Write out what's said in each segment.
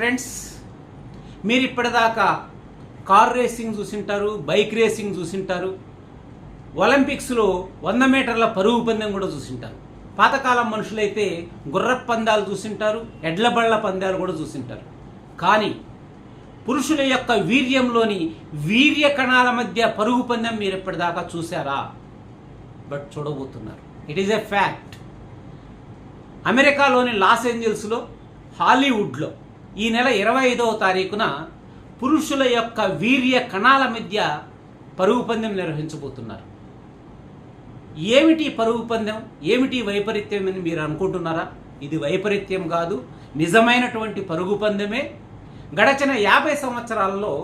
Friends, మీరు ఇప్పటిదాకా car racing చూసింటారు, bike racing చూసింటారు, ఒలింపిక్స్లో 100 మీటర్ల పరుగు పందెం కూడా చూసింటారు. పాతకాలం మనుషులైతే గుర్రపు పందాలు చూసింటారు, ఎడ్ల బళ్ళ పందాలు కూడా చూసింటారు. కానీ పురుషుల యొక్క వీర్యంలోని వీర్య కణాల మధ్య పరుగు పందెం మీరు ఇప్పటిదాకా చూసారా? బట్ చూడబోతున్నారు. It is a fact. అమెరికాలోని లాస్ ఏంజల్స్లో, హాలీవుడ్లో ఈ నెల 25వ తారీఖున పురుషుల యొక్క వీర్య కణాల మధ్య పరుగు పందెం నిర్వహించబోతున్నారు. ఏమిటి పరుగు పందెం, ఏమిటి వైపరీత్యం అని మీరు అనుకుంటున్నారా? ఇది వైపరీత్యం కాదు, నిజమైనటువంటి పరుగు పందెమే. గడచిన 50 సంవత్సరాల్లో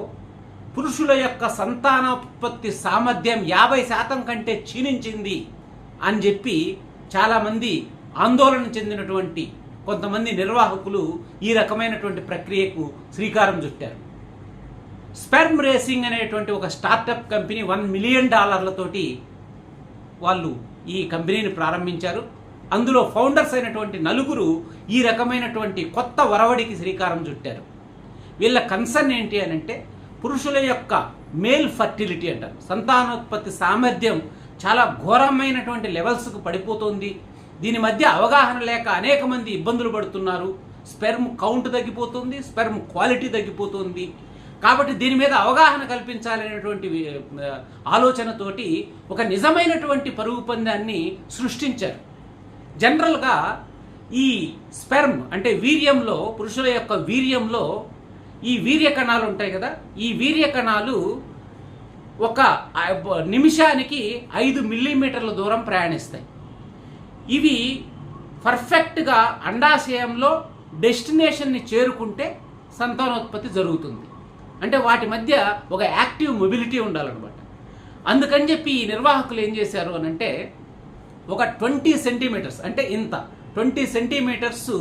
పురుషుల యొక్క సంతానోత్పత్తి సామర్థ్యం 50% కంటే క్షీణించింది అని చెప్పి చాలామంది ఆందోళన చెందినటువంటి కొంతమంది నిర్వాహకులు ఈ రకమైనటువంటి ప్రక్రియకు శ్రీకారం చుట్టారు. స్పెర్మ్ రేసింగ్ అనేటువంటి ఒక స్టార్టప్ కంపెనీ $1 మిలియన్ వాళ్ళు ఈ కంపెనీని ప్రారంభించారు. అందులో ఫౌండర్స్ అయినటువంటి 4 ఈ రకమైనటువంటి కొత్త వరవడికి శ్రీకారం చుట్టారు. వీళ్ళ కన్సర్న్ ఏంటి అని అంటే, పురుషుల యొక్క మేల్ ఫర్టిలిటీ అంటారు, సంతానోత్పత్తి సామర్థ్యం చాలా ఘోరమైనటువంటి లెవెల్స్కు పడిపోతుంది. దీని మధ్య అవగాహన లేక అనేక మంది ఇబ్బందులు పడుతున్నారు. స్పెర్మ్ కౌంట్ తగ్గిపోతుంది, స్పెర్మ్ క్వాలిటీ తగ్గిపోతుంది. కాబట్టి దీని మీద అవగాహన కల్పించాలనేటువంటి ఆలోచనతోటి ఒక నిజమైనటువంటి పరుగు పందాన్ని సృష్టించారు. జనరల్గా ఈ స్పెర్మ్ అంటే వీర్యంలో, పురుషుల యొక్క వీర్యంలో ఈ వీర్య కణాలు ఉంటాయి కదా, ఈ వీర్య కణాలు ఒక నిమిషానికి 5 మిల్లీమీటర్ల దూరం ప్రయాణిస్తాయి. ఇవి పర్ఫెక్ట్గా అండాశయంలో డెస్టినేషన్ని చేరుకుంటే సంతానోత్పత్తి జరుగుతుంది. అంటే వాటి మధ్య ఒక యాక్టివ్ మొబిలిటీ ఉండాలన్నమాట. అందుకని చెప్పి ఈ నిర్వాహకులు ఏం చేశారు అని అంటే, ఒక 20 సెంటీమీటర్స్ అంటే ఇంత 20 సెంటీమీటర్స్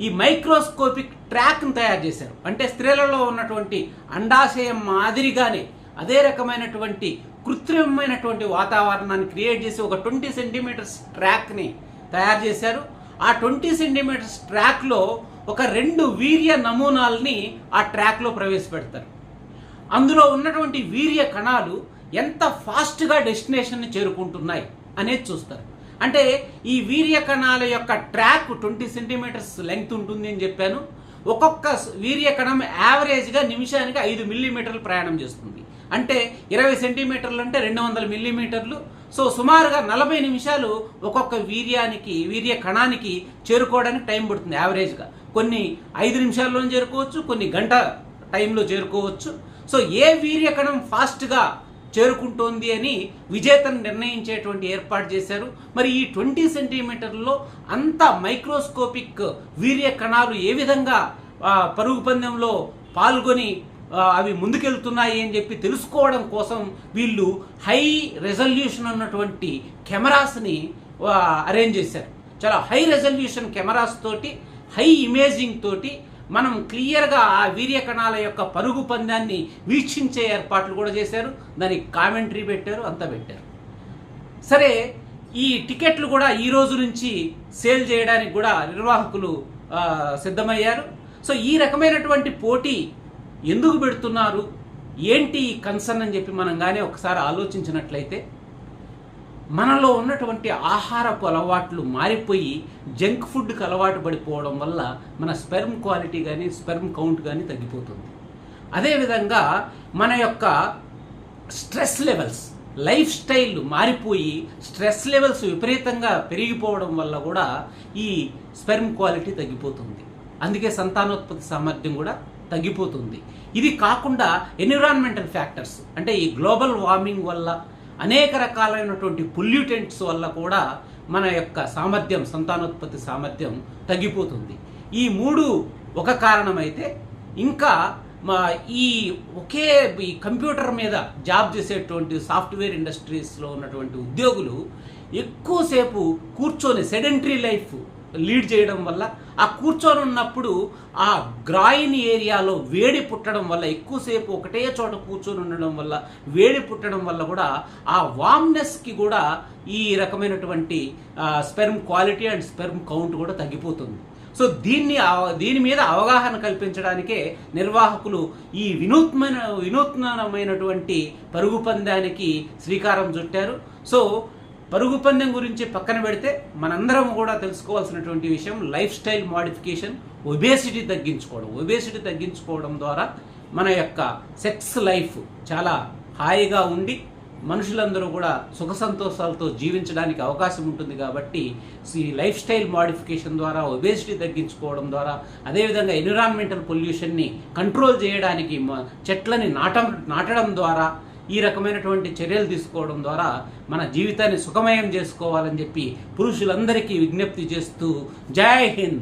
ఈ మైక్రోస్కోపిక్ ట్రాక్ను తయారు చేశారు. అంటే స్త్రీలలో ఉన్నటువంటి అండాశయం మాదిరిగానే అదే రకమైనటువంటి కృత్రిమమైనటువంటి వాతావరణాన్ని క్రియేట్ చేసి ఒక 20 సెంటీమీటర్స్ ట్రాక్ని తయారు చేశారు. ఆ 20 సెంటీమీటర్స్ ట్రాక్లో ఒక 2 వీర్య నమూనాల్ని ఆ ట్రాక్లో ప్రవేశపెడతారు. అందులో ఉన్నటువంటి వీర్య కణాలు ఎంత ఫాస్ట్గా డెస్టినేషన్ని చేరుకుంటున్నాయి అనేది చూస్తారు. అంటే ఈ వీర్య కణాల యొక్క ట్రాక్ 20 సెంటీమీటర్స్ లెంగ్త్ ఉంటుంది అని చెప్పాను. ఒక్కొక్క వీర్య కణం యావరేజ్గా నిమిషానికి 5 మిల్లీమీటర్లు ప్రయాణం చేస్తుంది. అంటే 20 సెంటీమీటర్లు అంటే 200 మిల్లీమీటర్లు. సో సుమారుగా 40 నిమిషాలు ఒక్కొక్క వీర్య కణానికి చేరుకోవడానికి టైం పడుతుంది యావరేజ్గా. కొన్ని 5 నిమిషాల్లోనే చేరుకోవచ్చు, కొన్ని గంట టైంలో చేరుకోవచ్చు. సో ఏ వీర్య కణం ఫాస్ట్గా చేరుకుంటోంది అని విజేతను నిర్ణయించేటువంటి ఏర్పాటు చేశారు. మరి ఈ 20 సెంటీమీటర్లలో అంత మైక్రోస్కోపిక్ వీర్య కణాలు ఏ విధంగా పరుగు పందెంలో పాల్గొని అవి ముందుకెళ్తున్నాయి అని చెప్పి తెలుసుకోవడం కోసం వీళ్ళు హై రెజల్యూషన్ ఉన్నటువంటి కెమెరాస్ని అరేంజ్ చేశారు. చాలా హై రెజల్యూషన్ కెమెరాస్ తోటి, హై ఇమేజింగ్ తోటి మనం క్లియర్గా ఆ వీర్య కణాల యొక్క పరుగు పందాన్ని వీక్షించే ఏర్పాట్లు కూడా చేశారు. దానికి కామెంటరీ పెట్టారు, అంతా పెట్టారు. సరే, ఈ టికెట్లు కూడా ఈ రోజు నుంచి సేల్ చేయడానికి కూడా నిర్వాహకులు సిద్ధమయ్యారు. సో ఈ రకమైనటువంటి పోటీ ఎందుకు పెడుతున్నారు, ఏంటి కన్సర్న్ అని చెప్పి మనం కానీ ఒకసారి ఆలోచించినట్లయితే, మనలో ఉన్నటువంటి ఆహారపు అలవాట్లు మారిపోయి జంక్ ఫుడ్కి అలవాటు పడిపోవడం వల్ల మన స్పెర్మ్ క్వాలిటీ కానీ స్పెర్మ్ కౌంట్ కానీ తగ్గిపోతుంది. అదేవిధంగా మన యొక్క స్ట్రెస్ లెవెల్స్, లైఫ్ స్టైల్ మారిపోయి స్ట్రెస్ లెవెల్స్ విపరీతంగా పెరిగిపోవడం వల్ల కూడా ఈ స్పెర్మ్ క్వాలిటీ తగ్గిపోతుంది. అందుకే సంతానోత్పత్తి సామర్థ్యం కూడా తగ్గిపోతుంది. ఇది కాకుండా ఎన్విరాన్మెంటల్ ఫ్యాక్టర్స్ అంటే ఈ గ్లోబల్ వార్మింగ్ వల్ల, అనేక రకాలైనటువంటి పొల్యూటెంట్స్ వల్ల కూడా మన యొక్క సామర్థ్యం, సంతానోత్పత్తి సామర్థ్యం తగ్గిపోతుంది. ఈ 3 ఒక కారణమైతే, ఇంకా ఈ కంప్యూటర్ మీద జాబ్ చేసేటువంటి సాఫ్ట్వేర్ ఇండస్ట్రీస్లో ఉన్నటువంటి ఉద్యోగులు ఎక్కువసేపు కూర్చొని సెడెంటరీ లైఫ్ లీడ్ చేయడం వల్ల, ఆ కూర్చొని ఉన్నప్పుడు ఆ గ్రాయిన్ ఏరియాలో వేడి పుట్టడం వల్ల, ఎక్కువసేపు ఒకటే చోట కూర్చొని ఉండడం వల్ల వేడి పుట్టడం వల్ల కూడా ఆ వామ్నెస్కి కూడా ఈ రకమైనటువంటి sperm quality and sperm count కూడా తగ్గిపోతుంది. సో దీని మీద అవగాహన కల్పించడానికే నిర్వాహకులు ఈ వినూత్నమైనటువంటి పరుగు పందానికి శ్రీకారం చుట్టారు. సో పరుగు పందెం గురించి పక్కన పెడితే మనందరం కూడా తెలుసుకోవాల్సినటువంటి విషయం లైఫ్ స్టైల్ మోడిఫికేషన్, ఒబేసిటీ తగ్గించుకోవడం ద్వారా మన యొక్క సెక్స్ లైఫ్ చాలా హాయిగా ఉండి మనుషులందరూ కూడా సుఖ సంతోషాలతో జీవించడానికి అవకాశం ఉంటుంది. కాబట్టి ఈ లైఫ్ స్టైల్ మోడిఫికేషన్ ద్వారా ఒబేసిటీ తగ్గించుకోవడం ద్వారా, అదేవిధంగా ఎన్విరాన్మెంటల్ పొల్యూషన్ని కంట్రోల్ చేయడానికి చెట్లని నాటడం ద్వారా, ఈ రకమైనటువంటి చర్యలు తీసుకోవడం ద్వారా మన జీవితాన్ని సుఖమయం చేసుకోవాలని చెప్పి పురుషులందరికీ విజ్ఞప్తి చేస్తూ జై హింద్.